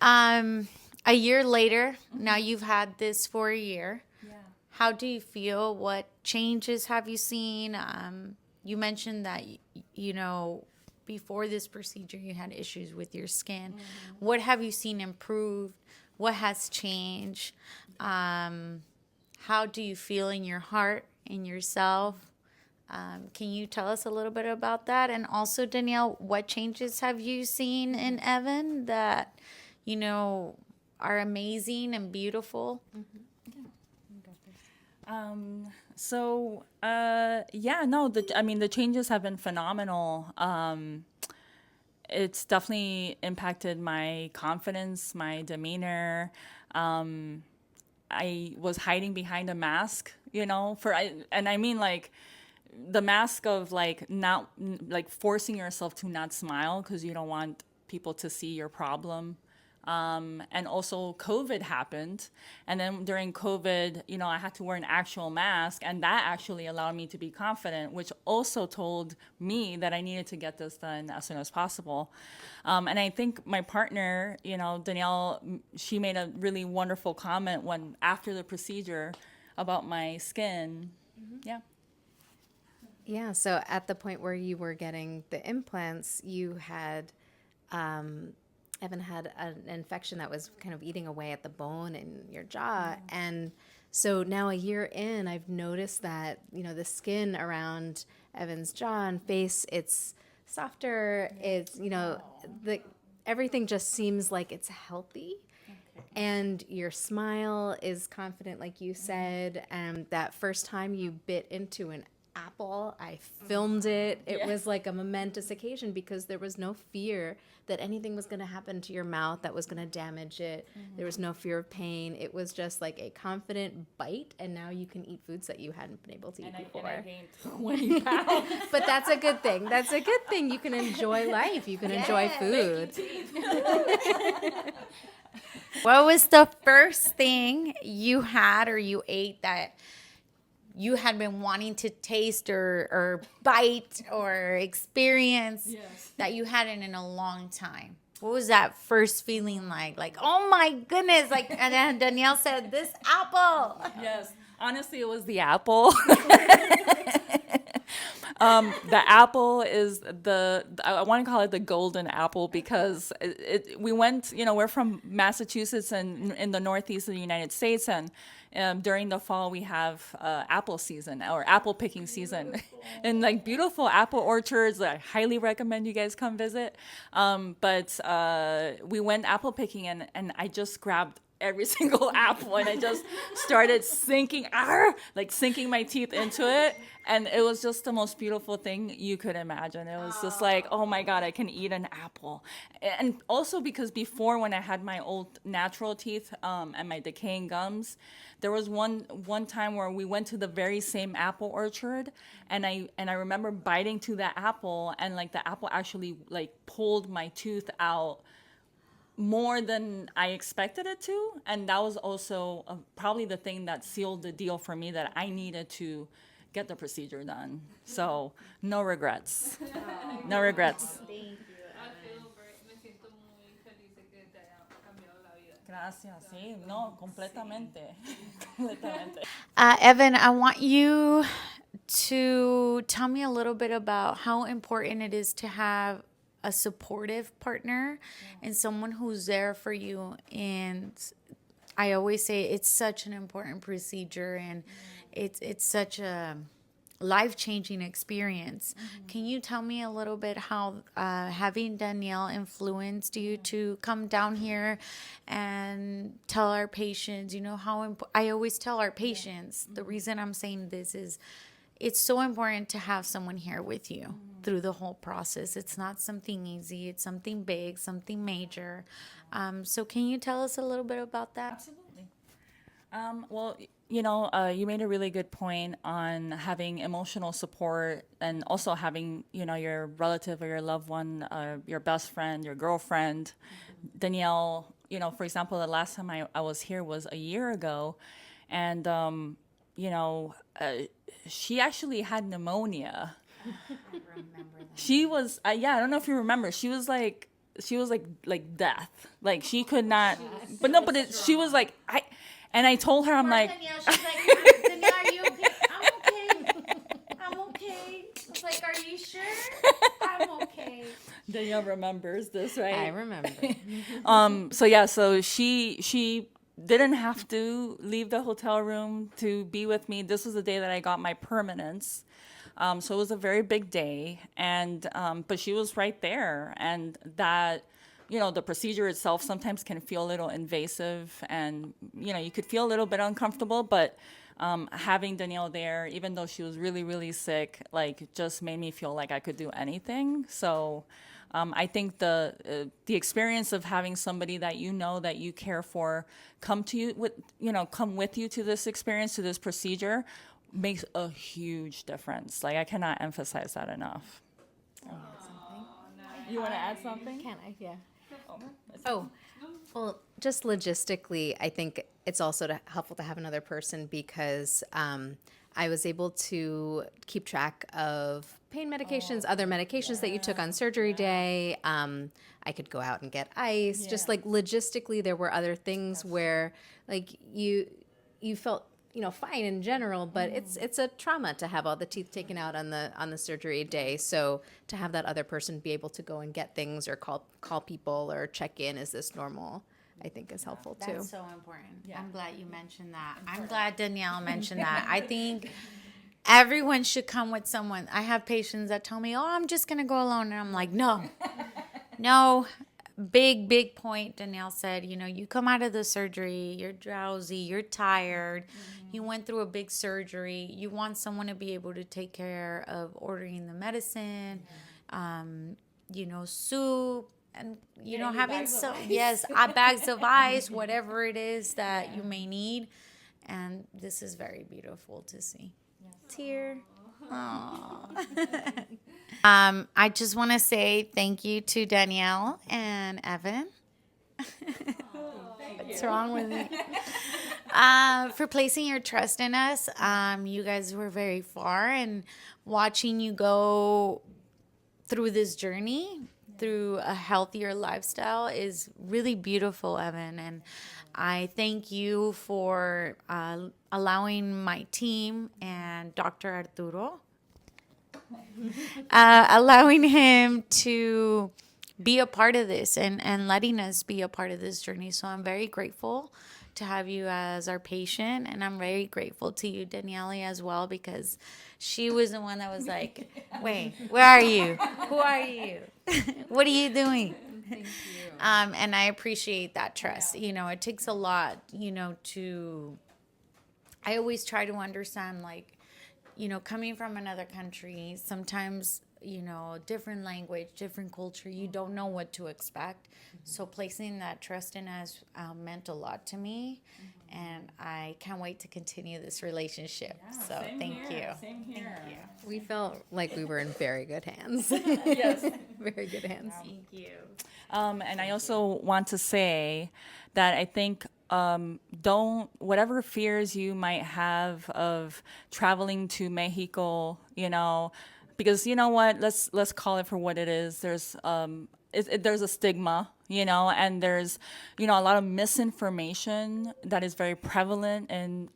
A year later, now you've had this for a year. Yeah. How do you feel? What changes have you seen? You mentioned that, before this procedure, you had issues with your skin. What have you seen improved? What has changed? How do you feel in your heart, in yourself? Can you tell us a little bit about that? And also, Danielle, what changes have you seen in Evan that, are amazing and beautiful? The changes have been phenomenal. It's definitely impacted my confidence, my demeanor. I was hiding behind a mask, like the mask of like not like forcing yourself to not smile because you don't want people to see your problem. And also COVID happened. And then during COVID, I had to wear an actual mask, and that actually allowed me to be confident, which also told me that I needed to get this done as soon as possible. And I think my partner, Danielle, she made a really wonderful comment after the procedure about my skin. Yeah. Yeah, so at the point where you were getting the implants, Evan had an infection that was kind of eating away at the bone in your jaw. And so now a year in, I've noticed that, the skin around Evan's jaw and face, it's softer. It's, everything just seems like it's healthy. And your smile is confident, like you said. And that first time you bit into an apple, I filmed it. It was like a momentous occasion because there was no fear that anything was going to happen to your mouth that was going to damage it. There was no fear of pain. It was just like a confident bite, and now you can eat foods that you hadn't been able to eat before. I gained 20 pounds. But that's a good thing. That's a good thing. You can enjoy life. You can enjoy food. What was the first thing you had or you ate that you had been wanting to taste or bite or experience that you hadn't in a long time? What was that first feeling like? Like, oh my goodness. Like, and then Danielle said, this apple. Yes. Honestly, it was the apple. The apple is I want to call it the golden apple because we went, we're from Massachusetts and in the Northeast of the United States. And during the fall, we have apple season or apple picking season and like beautiful apple orchards. I highly recommend you guys come visit. But we went apple picking and I just grabbed every single apple and I just started sinking my teeth into it, and it was just the most beautiful thing you could imagine. It was just like, oh my god, I can eat an apple. And also because before, when I had my old natural teeth and my decaying gums, there was one time where we went to the very same apple orchard, and I remember biting to that apple, and like the apple actually like pulled my tooth out more than I expected it to. And that was also probably the thing that sealed the deal for me, that I needed to get the procedure done. So no regrets. No regrets. Thank you. Me siento muy feliz de que te haya cambiado la vida. Gracias. Sí, no, completamente. Completamente. Evan, I want you to tell me a little bit about how important it is to have a supportive partner and someone who's there for you. And I always say it's such an important procedure, and it's such a life-changing experience. Can you tell me a little bit how having Danielle influenced you to come down here and tell our patients, how I always tell our patients, the reason I'm saying this is it's so important to have someone here with you through the whole process. It's not something easy. It's something big, something major. So can you tell us a little bit about that? Absolutely. Well, you made a really good point on having emotional support, and also having, your relative or your loved one, your best friend, your girlfriend. Danielle, for example, the last time I was here was a year ago, and, she actually had pneumonia. I remember that. She was, I don't know if you remember, she was like like death. Like she could not. But no, she was like and I told her, I'm like, Danielle, she's like, Danielle, are you okay? I'm okay. I'm okay. It's like, are you sure? I'm okay. Danielle remembers this, right? I remember. So she didn't have to leave the hotel room to be with me. This was the day that I got my permanence. So it was a very big day, and but she was right there, and that, the procedure itself sometimes can feel a little invasive, and you could feel a little bit uncomfortable, but having Danielle there, even though she was really, really sick, like just made me feel like I could do anything. So I think the experience of having somebody that that you care for come with you to this experience, to this procedure, makes a huge difference. Like I cannot emphasize that enough. You want to add something? Can I? Yeah. Oh, well, just logistically, I think it's also helpful to have another person because I was able to keep track of pain medications, other medications that you took on surgery day. I could go out and get ice. Just like logistically, there were other things where like you felt fine in general, but it's a trauma to have all the teeth taken out on the surgery day. So to have that other person be able to go and get things or call people or check in, is this normal, I think is helpful too. That's so important. I'm glad you mentioned that. I'm glad Danielle mentioned that. I think everyone should come with someone. I have patients that tell me, "Oh, I'm just gonna go alone," and I'm like, "No, no." Big point. Danielle said, you come out of the surgery, you're drowsy, you're tired, you went through a big surgery. You want someone to be able to take care of ordering the medicine, soup, and having some bags of ice, whatever it is that you may need. And this is very beautiful to see. Tear. Aww. I just want to say thank you to Danielle and Evan. What's wrong with me? For placing your trust in us. You guys were very far, and watching you go through this journey, through a healthier lifestyle, is really beautiful, Evan. And I thank you for allowing my team and Dr. Arturo, allowing him to be a part of this and letting us be a part of this journey. So I'm very grateful to have you as our patient, and I'm very grateful to you, Danielle, as well, because she was the one that was like, wait, where are you? Who are you? What are you doing? Thank you. And I appreciate that trust. It takes a lot, I always try to understand, like, coming from another country, sometimes, different language, different culture, you don't know what to expect. So placing that trust in us meant a lot to me. And I can't wait to continue this relationship. So thank you. Same here. Thank you. We felt like we were in very good hands. Yes. Very good hands. Thank you. And I also want to say that I think whatever fears you might have of traveling to Mexico, because you know what, let's call it for what it is. There's there's a stigma, and there's a lot of misinformation that is very prevalent in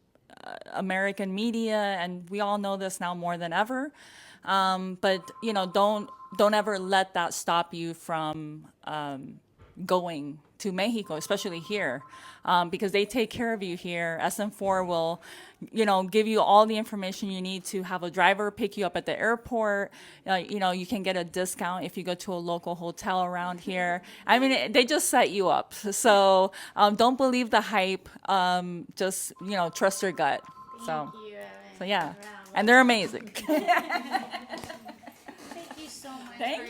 American media, and we all know this now more than ever. But don't ever let that stop you from going to Mexico, especially here, because they take care of you here. SM4 will, give you all the information you need to have a driver pick you up at the airport. You can get a discount if you go to a local hotel around here. I mean, they just set you up. So don't believe the hype. Just, trust your gut. Thank you, Evan. So yeah, and they're amazing. Thank you so much. Thank